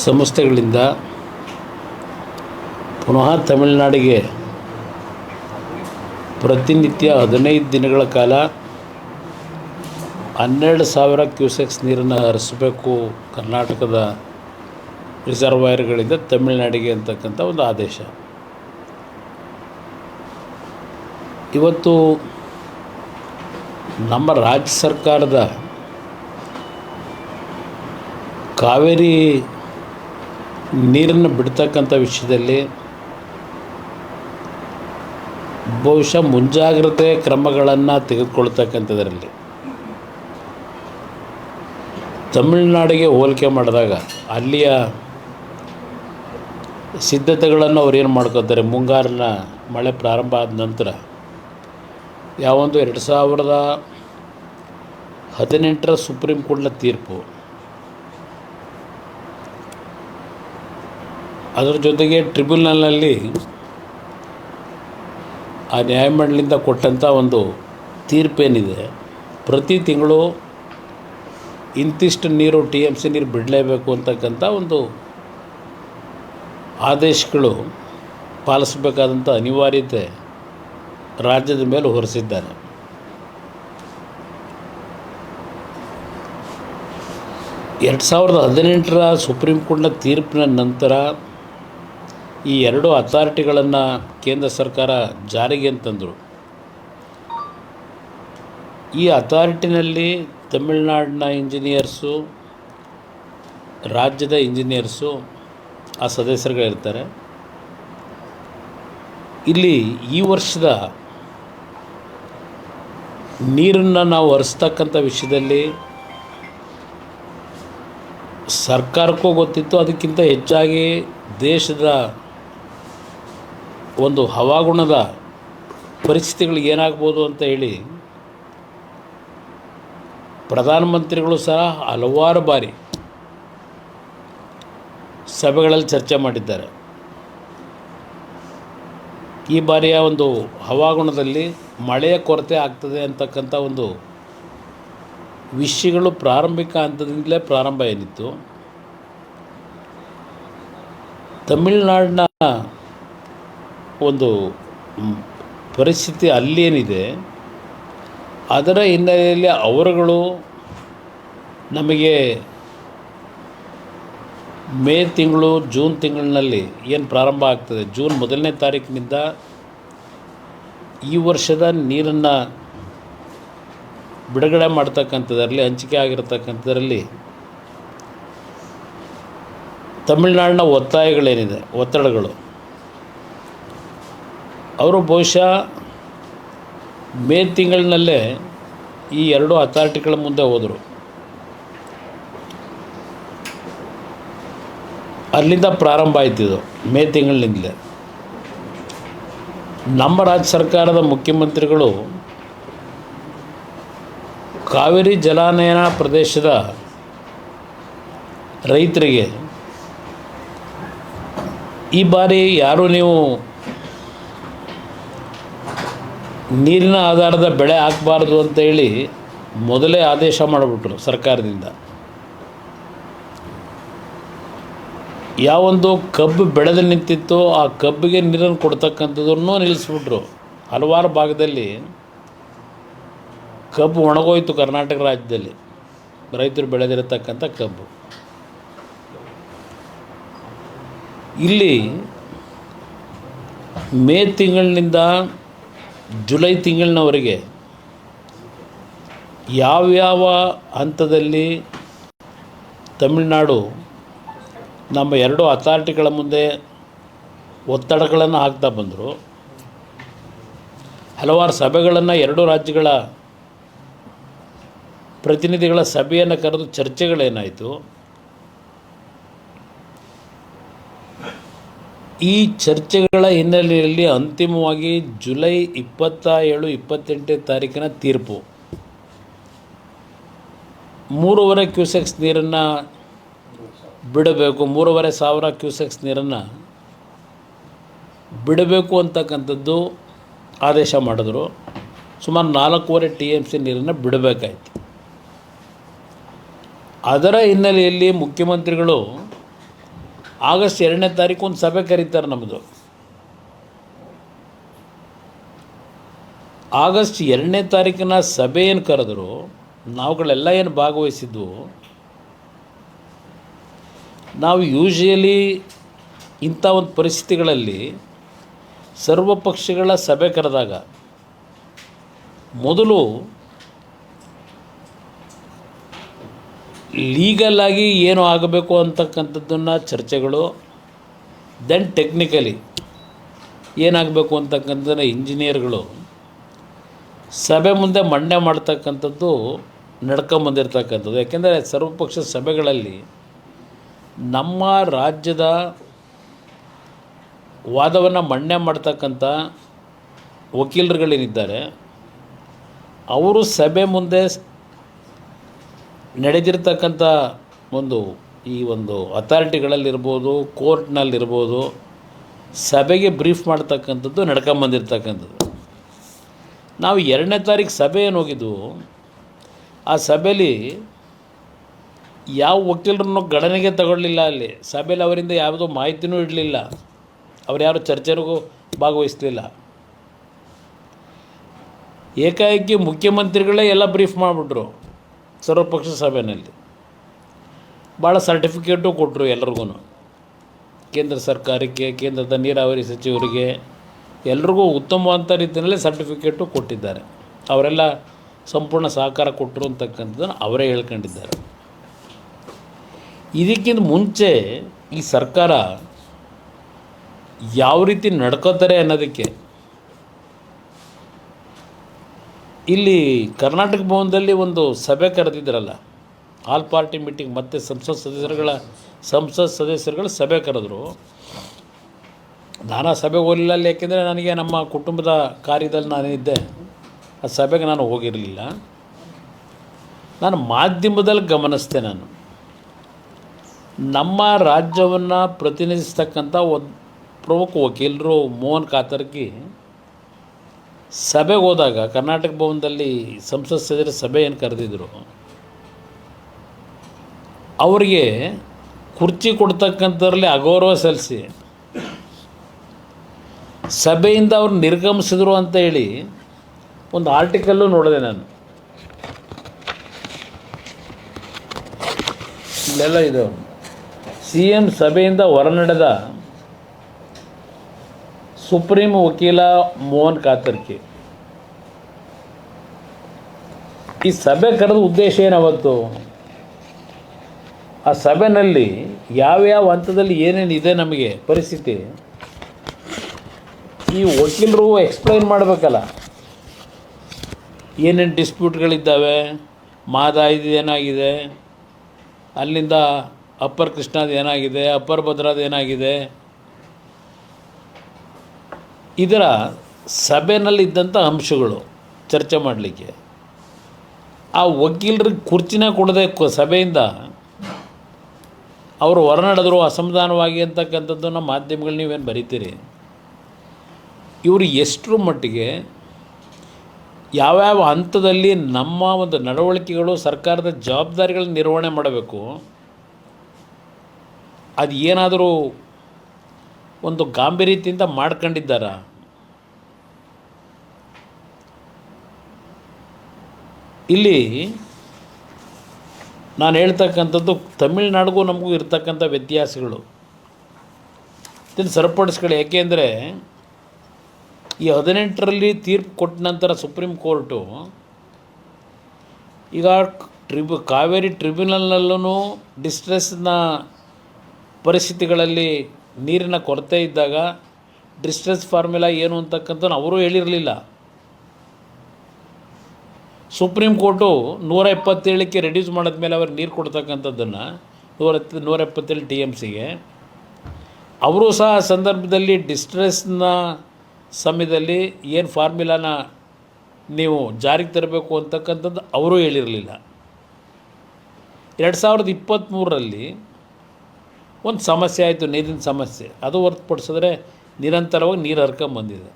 ಸಂಸ್ಥೆಗಳಿಂದ ಪುನಃ ತಮಿಳುನಾಡಿಗೆ ಪ್ರತಿನಿತ್ಯ 15 ದಿನಗಳ ಕಾಲ 12,000 ಕ್ಯೂಸೆಕ್ಸ್ ನೀರನ್ನು ಹರಿಸಬೇಕು ಕರ್ನಾಟಕದ ರಿಸರ್ವಾಯರ್ಗಳಿಂದ ತಮಿಳುನಾಡಿಗೆ ಅಂತಕ್ಕಂಥ ಒಂದು ಆದೇಶ. ಇವತ್ತು ನಮ್ಮ ರಾಜ್ಯ ಸರ್ಕಾರದ ಕಾವೇರಿ ನೀರನ್ನು ಬಿಡ್ತಕ್ಕಂಥ ವಿಷಯದಲ್ಲಿ ಬಹುಶಃ ಮುಂಜಾಗ್ರತೆ ಕ್ರಮಗಳನ್ನು ತೆಗೆದುಕೊಳ್ತಕ್ಕಂಥದ್ರಲ್ಲಿ ತಮಿಳುನಾಡಿಗೆ ಹೋಲಿಕೆ ಮಾಡಿದಾಗ ಅಲ್ಲಿಯ ಸಿದ್ಧತೆಗಳನ್ನು ಅವ್ರು ಏನು ಮಾಡ್ಕೋತಾರೆ, ಮುಂಗಾರಿನ ಮಳೆ ಪ್ರಾರಂಭ ಆದ ನಂತರ ಯಾವೊಂದು 2018ರ ಸುಪ್ರೀಂ ಕೋರ್ಟ್ನ ತೀರ್ಪು, ಅದರ ಜೊತೆಗೆ ಟ್ರಿಬ್ಯುನಲ್ನಲ್ಲಿ ಆ ನ್ಯಾಯಮಂಡಳಿಯಿಂದ ಕೊಟ್ಟಂಥ ಒಂದು ತೀರ್ಪೇನಿದೆ, ಪ್ರತಿ ತಿಂಗಳು ಇಂತಿಷ್ಟು ನೀರು TMC ನೀರು ಬಿಡಲೇಬೇಕು ಅಂತಕ್ಕಂಥ ಒಂದು ಆದೇಶಗಳು ಪಾಲಿಸಬೇಕಾದಂಥ ಅನಿವಾರ್ಯತೆ ರಾಜ್ಯದ ಮೇಲೆ ಹೊರಿಸಿದ್ದಾರೆ. ಎರಡು 2018ರ ಸುಪ್ರೀಂ ಕೋರ್ಟ್ನ ತೀರ್ಪಿನ ನಂತರ ಈ 2 ಅಥಾರಿಟಿಗಳನ್ನು ಕೇಂದ್ರ ಸರ್ಕಾರ ಜಾರಿಗೆ ಅಂತಂದರು. ಈ ಅಥಾರಿಟಿನಲ್ಲಿ ತಮಿಳುನಾಡಿನ ಇಂಜಿನಿಯರ್ಸು, ರಾಜ್ಯದ ಇಂಜಿನಿಯರ್ಸು ಆ ಸದಸ್ಯರುಗಳಿರ್ತಾರೆ. ಇಲ್ಲಿ ಈ ವರ್ಷದ ನೀರನ್ನು ನಾವು ಹರಿಸ್ತಕ್ಕಂಥ ವಿಷಯದಲ್ಲಿ ಸರ್ಕಾರಕ್ಕೂ ಗೊತ್ತಿತ್ತು, ಅದಕ್ಕಿಂತ ಹೆಚ್ಚಾಗಿ ದೇಶದ ಒಂದು ಹವಾಗುಣದ ಪರಿಸ್ಥಿತಿಗಳು ಏನಾಗ್ಬೋದು ಅಂತ ಹೇಳಿ ಪ್ರಧಾನಮಂತ್ರಿಗಳು ಸಹ ಹಲವಾರು ಬಾರಿ ಸಭೆಗಳಲ್ಲಿ ಚರ್ಚೆ ಮಾಡಿದ್ದಾರೆ. ಈ ಬಾರಿಯ ಒಂದು ಹವಾಗುಣದಲ್ಲಿ ಮಳೆಯ ಕೊರತೆ ಆಗ್ತದೆ ಅಂತಕ್ಕಂಥ ಒಂದು ವಿಷಯಗಳು ಪ್ರಾರಂಭಿಕ ಹಂತದಿಂದಲೇ ಪ್ರಾರಂಭ ಏನಿತ್ತು. ತಮಿಳುನಾಡಿನ ಒಂದು ಪರಿಸ್ಥಿತಿ ಅಲ್ಲೇನಿದೆ ಅದರ ಹಿನ್ನೆಲೆಯಲ್ಲಿ ಅವರುಗಳು ನಮಗೆ ಮೇ ತಿಂಗಳು, ಜೂನ್ ತಿಂಗಳಿನಲ್ಲಿ ಏನು ಪ್ರಾರಂಭ ಆಗ್ತದೆ, ಜೂನ್ 1ನೇ ತಾರೀಕಿನಿಂದ ಈ ವರ್ಷದ ನೀರನ್ನು ಬಿಡುಗಡೆ ಮಾಡ್ತಕ್ಕಂಥದ್ರಲ್ಲಿ, ಹಂಚಿಕೆ ಆಗಿರತಕ್ಕಂಥದ್ರಲ್ಲಿ ತಮಿಳುನಾಡಿನ ಒತ್ತಾಯಗಳೇನಿದೆ, ಒತ್ತಡಗಳು, ಅವರು ಬಹುಶಃ ಮೇ ತಿಂಗಳಿನಲ್ಲೇ ಈ 2 ಅಥಾರಿಟಿಗಳ ಮುಂದೆ ಹೋದರು. ಅಲ್ಲಿಂದ ಪ್ರಾರಂಭ ಆಯ್ತಿದ್ದು ಮೇ ತಿಂಗಳಿನಿಂದಲೇ. ನಮ್ಮ ರಾಜ್ಯ ಸರ್ಕಾರದ ಮುಖ್ಯಮಂತ್ರಿಗಳು ಕಾವೇರಿ ಜಲಾನಯನ ಪ್ರದೇಶದ ರೈತರಿಗೆ ಈ ಬಾರಿ ಯಾರೂ ನೀವು ನೀರಿನ ಆಧಾರದ ಬೆಳೆ ಹಾಕಬಾರ್ದು ಅಂತೇಳಿ ಮೊದಲೇ ಆದೇಶ ಮಾಡಿಬಿಟ್ರು ಸರ್ಕಾರದಿಂದ. ಯಾವೊಂದು ಕಬ್ಬು ಬೆಳೆದು ನಿಂತಿತ್ತೋ ಆ ಕಬ್ಬಿಗೆ ನೀರನ್ನು ಕೊಡ್ತಕ್ಕಂಥದ್ದನ್ನು ನಿಲ್ಲಿಸ್ಬಿಟ್ರು. ಹಲವಾರು ಭಾಗದಲ್ಲಿ ಕಬ್ಬು ಒಣಗೋಯ್ತು ಕರ್ನಾಟಕ ರಾಜ್ಯದಲ್ಲಿ, ರೈತರು ಬೆಳೆದಿರತಕ್ಕಂಥ ಕಬ್ಬು. ಇಲ್ಲಿ ಮೇ ತಿಂಗಳಿನಿಂದ ಜುಲೈ ತಿಂಗಳಿನವರೆಗೆ ಯಾವ್ಯಾವ ಹಂತದಲ್ಲಿ ತಮಿಳುನಾಡು ನಮ್ಮ 2 ಅಥಾರಿಟಿಗಳ ಮುಂದೆ ಒತ್ತಡಗಳನ್ನು ಹಾಕ್ತಾ ಬಂದರು. ಹಲವಾರು ಸಭೆಗಳನ್ನು 2 ರಾಜ್ಯಗಳ ಪ್ರತಿನಿಧಿಗಳ ಸಭೆಯನ್ನು ಕರೆದು ಚರ್ಚೆಗಳೇನಾಯಿತು. ಈ ಚರ್ಚೆಗಳ ಹಿನ್ನೆಲೆಯಲ್ಲಿ ಅಂತಿಮವಾಗಿ ಜುಲೈ 27, 28ನೇ ತಾರೀಕಿನ ತೀರ್ಪು 3.5 ಕ್ಯೂಸೆಕ್ಸ್ ನೀರನ್ನು ಬಿಡಬೇಕು, 3,500 ಕ್ಯೂಸೆಕ್ಸ್ ನೀರನ್ನು ಬಿಡಬೇಕು ಅಂತಕ್ಕಂಥದ್ದು ಆದೇಶ ಮಾಡಿದ್ರು. ಸುಮಾರು 4.5 TMC ನೀರನ್ನು ಬಿಡಬೇಕಾಯಿತು. ಅದರ ಹಿನ್ನೆಲೆಯಲ್ಲಿ ಮುಖ್ಯಮಂತ್ರಿಗಳು ಆಗಸ್ಟ್ 2ನೇ ತಾರೀಕು ಒಂದು ಸಭೆ ಕರೀತಾರೆ ನಮ್ಮದು. ಆಗಸ್ಟ್ 2ನೇ ತಾರೀಕಿನ ಸಭೆ ಏನು ಕರೆದ್ರು, ನಾವುಗಳೆಲ್ಲ ಏನು ಭಾಗವಹಿಸಿದ್ವು, ನಾವು ಯೂಶುವಲಿ ಇಂಥ ಒಂದು ಪರಿಸ್ಥಿತಿಗಳಲ್ಲಿ ಸರ್ವ ಪಕ್ಷಗಳ ಸಭೆ ಕರೆದಾಗ ಮೊದಲು ಲೀಗಲಾಗಿ ಏನು ಆಗಬೇಕು ಅಂತಕ್ಕಂಥದ್ದನ್ನು ಚರ್ಚೆಗಳು, ದೆನ್ ಟೆಕ್ನಿಕಲಿ ಏನಾಗಬೇಕು ಅಂತಕ್ಕಂಥದ್ದನ್ನು ಇಂಜಿನಿಯರ್ಗಳು ಸಭೆ ಮುಂದೆ ಮಂಡನೆ ಮಾಡ್ತಕ್ಕಂಥದ್ದು ನಡ್ಕೊಂಬಂದಿರ್ತಕ್ಕಂಥದ್ದು. ಯಾಕೆಂದರೆ ಸರ್ವಪಕ್ಷ ಸಭೆಗಳಲ್ಲಿ ನಮ್ಮ ರಾಜ್ಯದ ವಾದವನ್ನು ಮಂಡನೆ ಮಾಡ್ತಕ್ಕಂಥ ವಕೀಲರುಗಳೇನಿದ್ದಾರೆ ಅವರು ಸಭೆ ಮುಂದೆ ನಡೆದಿರ್ತಕ್ಕಂಥ ಈ ಒಂದು ಅಥಾರಿಟಿಗಳಲ್ಲಿರ್ಬೋದು, ಕೋರ್ಟ್ನಲ್ಲಿರ್ಬೋದು, ಸಭೆಗೆ ಬ್ರೀಫ್ ಮಾಡ್ತಕ್ಕಂಥದ್ದು ನಡ್ಕೊಂಬಂದಿರ್ತಕ್ಕಂಥದ್ದು. ನಾವು 2ನೇ ತಾರೀಕು ಸಭೆ ಏನು ಹೋಗಿದ್ವು, ಆ ಸಭೆಯಲ್ಲಿ ಯಾವ ವಕೀಲರನ್ನು ಗಣನೆಗೆ ತಗೊಳ್ಳಿಲ್ಲ. ಅಲ್ಲಿ ಸಭೆಯಲ್ಲಿ ಅವರಿಂದ ಯಾವುದೋ ಮಾಹಿತಿನೂ ಇಡಲಿಲ್ಲ, ಅವ್ರು ಯಾರು ಚರ್ಚೆಗೂ ಭಾಗವಹಿಸಲಿಲ್ಲ. ಏಕಾಏಕಿ ಮುಖ್ಯಮಂತ್ರಿಗಳೇ ಎಲ್ಲ ಬ್ರೀಫ್ ಮಾಡಿಬಿಟ್ರು ಸರ್ವಪಕ್ಷ ಸಭೆಯಲ್ಲಿ. ಭಾಳ ಸರ್ಟಿಫಿಕೇಟು ಕೊಟ್ಟರು ಎಲ್ರಿಗೂ, ಕೇಂದ್ರ ಸರ್ಕಾರಕ್ಕೆ, ಕೇಂದ್ರದ ನೀರಾವರಿ ಸಚಿವರಿಗೆ, ಎಲ್ರಿಗೂ ಉತ್ತಮವಾದ ರೀತಿಯಲ್ಲಿ ಸರ್ಟಿಫಿಕೇಟು ಕೊಟ್ಟಿದ್ದಾರೆ. ಅವರೆಲ್ಲ ಸಂಪೂರ್ಣ ಸಹಕಾರ ಕೊಟ್ಟರು ಅಂತಕ್ಕಂಥದ್ದನ್ನು ಅವರೇ ಹೇಳ್ಕೊಂಡಿದ್ದಾರೆ. ಇದಕ್ಕಿಂತ ಮುಂಚೆ ಈ ಸರ್ಕಾರ ಯಾವ ರೀತಿ ನಡ್ಕೋತಾರೆ ಅನ್ನೋದಕ್ಕೆ ಇಲ್ಲಿ ಕರ್ನಾಟಕ ಭವನದಲ್ಲಿ ಒಂದು ಸಭೆ ಕರೆದಿದ್ರಲ್ಲ, ಆಲ್ ಪಾರ್ಟಿ ಮೀಟಿಂಗ್, ಮತ್ತು ಸಂಸತ್ ಸದಸ್ಯರುಗಳ ಸಭೆ ಕರೆದ್ರು. ನಾನು ಆ ಸಭೆಗೆ ಹೋಗಲಿಲ್ಲ ಅಲ್ಲಿ, ಯಾಕೆಂದರೆ ನನಗೆ ನಮ್ಮ ಕುಟುಂಬದ ಕಾರ್ಯದಲ್ಲಿ ನಾನಿದ್ದೆ, ಆ ಸಭೆಗೆ ನಾನು ಹೋಗಿರಲಿಲ್ಲ. ನಾನು ಮಾಧ್ಯಮದಲ್ಲಿ ಗಮನಿಸಿದೆ. ನಾನು ನಮ್ಮ ರಾಜ್ಯವನ್ನು ಪ್ರತಿನಿಧಿಸ್ತಕ್ಕಂಥ ಒಂದು ಪ್ರಮುಖ ವಕೀಲರು ಮೋಹನ್ ಕಾತರ್ಕಿ ಸಭೆಗೆ ಹೋದಾಗ ಕರ್ನಾಟಕ ಭವನದಲ್ಲಿ ಸಂಸತ್ ಸದಸ್ಯರ ಸಭೆ ಏನು ಕರೆದಿದ್ರು, ಅವರಿಗೆ ಕುರ್ಚಿ ಕೊಡ್ತಕ್ಕಂಥದ್ರಲ್ಲಿ ಅಗೌರವ ಸಲ್ಲಿಸಿ ಸಭೆಯಿಂದ ಅವ್ರು ನಿರ್ಗಮಿಸಿದ್ರು ಅಂತ ಹೇಳಿ ಒಂದು ಆರ್ಟಿಕಲ್ಲು ನೋಡಿದೆ ನಾನು. ಇಲ್ಲೆಲ್ಲ ಇದು CM ಸಭೆಯಿಂದ ಹೊರನಡೆದ ಸುಪ್ರೀಂ ವಕೀಲ ಮೋಹನ್ ಕಾತರ್ಕಿ. ಈ ಸಭೆ ಕರೆದ ಉದ್ದೇಶ ಏನಾವತ್ತು, ಆ ಸಭೆಯಲ್ಲಿ ಯಾವ್ಯಾವ ಹಂತದಲ್ಲಿ ಏನೇನಿದೆ ನಮಗೆ ಪರಿಸ್ಥಿತಿ, ಈ ವಕೀಲರು ಎಕ್ಸ್ಪ್ಲೈನ್ ಮಾಡಬೇಕಲ್ಲ, ಏನೇನು ಡಿಸ್ಪ್ಯೂಟ್ಗಳಿದ್ದಾವೆ, ಮಾದಾಯಿದು ಏನಾಗಿದೆ, ಅಲ್ಲಿಂದ ಅಪ್ಪರ್ ಕೃಷ್ಣಾದ ಏನಾಗಿದೆ, ಅಪ್ಪರ್ ಭದ್ರಾದ ಏನಾಗಿದೆ, ಇದರ ಸಭೆಯಲ್ಲಿದ್ದಂಥ ಅಂಶಗಳು ಚರ್ಚೆ ಮಾಡಲಿಕ್ಕೆ. ಆ ವಕೀಲರಿಗೆ ಕುರ್ಚಿನ ಕೊಡದೆ ಸಭೆಯಿಂದ ಅವರು ಹೊರನಡೆದ್ರು ಅಸಮಾಧಾನವಾಗಿ ಅಂತಕ್ಕಂಥದ್ದನ್ನು ಮಾಧ್ಯಮಗಳು ನೀವೇನು ಬರೀತೀರಿ. ಇವರು ಎಷ್ಟರ ಮಟ್ಟಿಗೆ ಯಾವ್ಯಾವ ಹಂತದಲ್ಲಿ ನಮ್ಮ ಒಂದು ನಡವಳಿಕೆಗಳು, ಸರ್ಕಾರದ ಜವಾಬ್ದಾರಿಗಳನ್ನ ನಿರ್ವಹಣೆ ಮಾಡಬೇಕು, ಅದು ಏನಾದರೂ ಒಂದು ಗಾಂಭೀರ್ಯತೆಯಿಂದ ಮಾಡ್ಕೊಂಡಿದ್ದಾರ. ಇಲ್ಲಿ ನಾನು ಹೇಳ್ತಕ್ಕಂಥದ್ದು ತಮಿಳ್ನಾಡಿಗೂ ನಮಗೂ ಇರ್ತಕ್ಕಂಥ ವ್ಯತ್ಯಾಸಗಳು ಇದನ್ನು ಸರಿಪಡಿಸ್ಕೊಳ್ಳಿ. ಏಕೆಂದರೆ ಈ 18ರಲ್ಲಿ ತೀರ್ಪು ಕೊಟ್ಟ ನಂತರ ಸುಪ್ರೀಂ ಕೋರ್ಟು ಈಗ ಕಾವೇರಿ ಟ್ರಿಬ್ಯುನಲ್ನಲ್ಲೂ ಡಿಸ್ಟ್ರೆಸ್ನ ಪರಿಸ್ಥಿತಿಗಳಲ್ಲಿ ನೀರಿನ ಕೊರತೆ ಇದ್ದಾಗ ಡಿಸ್ಟ್ರೆಸ್ ಫಾರ್ಮುಲಾ ಏನು ಅಂತಕ್ಕಂಥದ್ದು ಅವರೂ ಹೇಳಿರಲಿಲ್ಲ. ಸುಪ್ರೀಂ ಕೋರ್ಟು 127ಕ್ಕೆ ರೆಡ್ಯೂಸ್ ಮಾಡಿದ್ಮೇಲೆ ಅವ್ರಿಗೆ ನೀರು ಕೊಡ್ತಕ್ಕಂಥದ್ದನ್ನು 177 TMCಗೆ ಅವರು ಸಹ ಆ ಸಂದರ್ಭದಲ್ಲಿ ಡಿಸ್ಟ್ರೆಸ್ನ ಸಮಯದಲ್ಲಿ ಏನು ಫಾರ್ಮುಲಾನ ನೀವು ಜಾರಿಗೆ ತರಬೇಕು ಅಂತಕ್ಕಂಥದ್ದು ಅವರೂ ಹೇಳಿರಲಿಲ್ಲ. 2023ರಲ್ಲಿ ಒಂದು ಸಮಸ್ಯೆ ಆಯಿತು, ನೀರಿನ ಸಮಸ್ಯೆ. ಅದು ಹೊರತುಪಡಿಸಿದ್ರೆ ನಿರಂತರವಾಗಿ ನೀರು ಹರ್ಕೊಂಬಂದಿದೆ.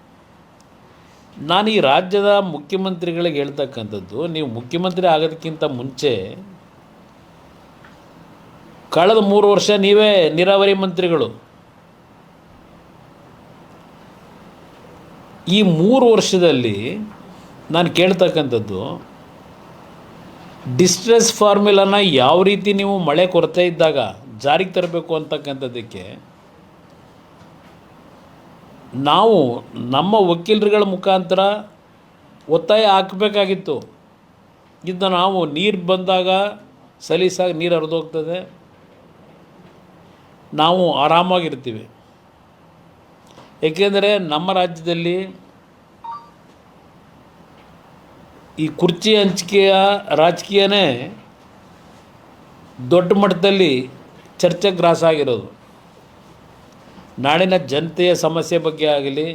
ನಾನು ಈ ರಾಜ್ಯದ ಮುಖ್ಯಮಂತ್ರಿಗಳಿಗೆ ಹೇಳ್ತಕ್ಕಂಥದ್ದು, ನೀವು ಮುಖ್ಯಮಂತ್ರಿ ಆಗೋದಕ್ಕಿಂತ ಮುಂಚೆ ಕಳೆದ 3 ವರ್ಷ ನೀವೇ ನೀರಾವರಿ ಮಂತ್ರಿಗಳು. ಈ 3 ವರ್ಷದಲ್ಲಿ ನಾನು ಕೇಳ್ತಕ್ಕಂಥದ್ದು, ಡಿಸ್ಟ್ರೆಸ್ ಫಾರ್ಮುಲಾನ ಯಾವ ರೀತಿ ನೀವು ಮಳೆ ಕೊರತೆ ಇದ್ದಾಗ ಜಾರಿಗೆ ತರಬೇಕು ಅಂತಕ್ಕಂಥದ್ದಕ್ಕೆ ನಾವು ನಮ್ಮ ವಕೀಲರುಗಳ ಮುಖಾಂತರ ಒತ್ತಾಯ ಹಾಕಬೇಕಾಗಿತ್ತು. ಇದನ್ನು ನಾವು ನೀರು ಬಂದಾಗ ಸಲೀಸಾಗಿ ನೀರು ಹರಿದೋಗ್ತದೆ, ನಾವು ಆರಾಮಾಗಿರ್ತೀವಿ. ಏಕೆಂದರೆ ನಮ್ಮ ರಾಜ್ಯದಲ್ಲಿ ಈ ಕುರ್ಚಿ ಹಂಚಿಕೆಯ ರಾಜಕೀಯನೇ ದೊಡ್ಡ ಮಟ್ಟದಲ್ಲಿ ಚರ್ಚೆಗೆ ಗ್ರಾಸ ಆಗಿರೋದು. ನಾಡಿನ ಜನತೆಯ ಸಮಸ್ಯೆ ಬಗ್ಗೆ ಆಗಲಿ,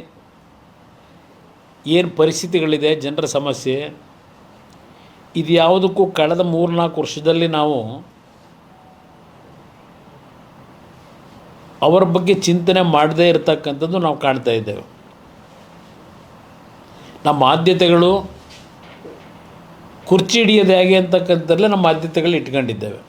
ಏನು ಪರಿಸ್ಥಿತಿಗಳಿದೆ ಜನರ ಸಮಸ್ಯೆ, ಇದು ಯಾವುದಕ್ಕೂ ಕಳೆದ 3-4 ವರ್ಷದಲ್ಲಿ ನಾವು ಅವರ ಬಗ್ಗೆ ಚಿಂತನೆ ಮಾಡದೇ ಇರತಕ್ಕಂಥದ್ದು ನಾವು ಕಾಣ್ತಾ ಇದ್ದೇವೆ. ನಮ್ಮ ಆದ್ಯತೆಗಳು ಕುರ್ಚಿ ಹಿಡಿಯೋದು ಹೇಗೆ ಅಂತಕ್ಕಂಥದ್ದಲ್ಲೇ ನಮ್ಮ ಆದ್ಯತೆಗಳು ಇಟ್ಕೊಂಡಿದ್ದೇವೆ.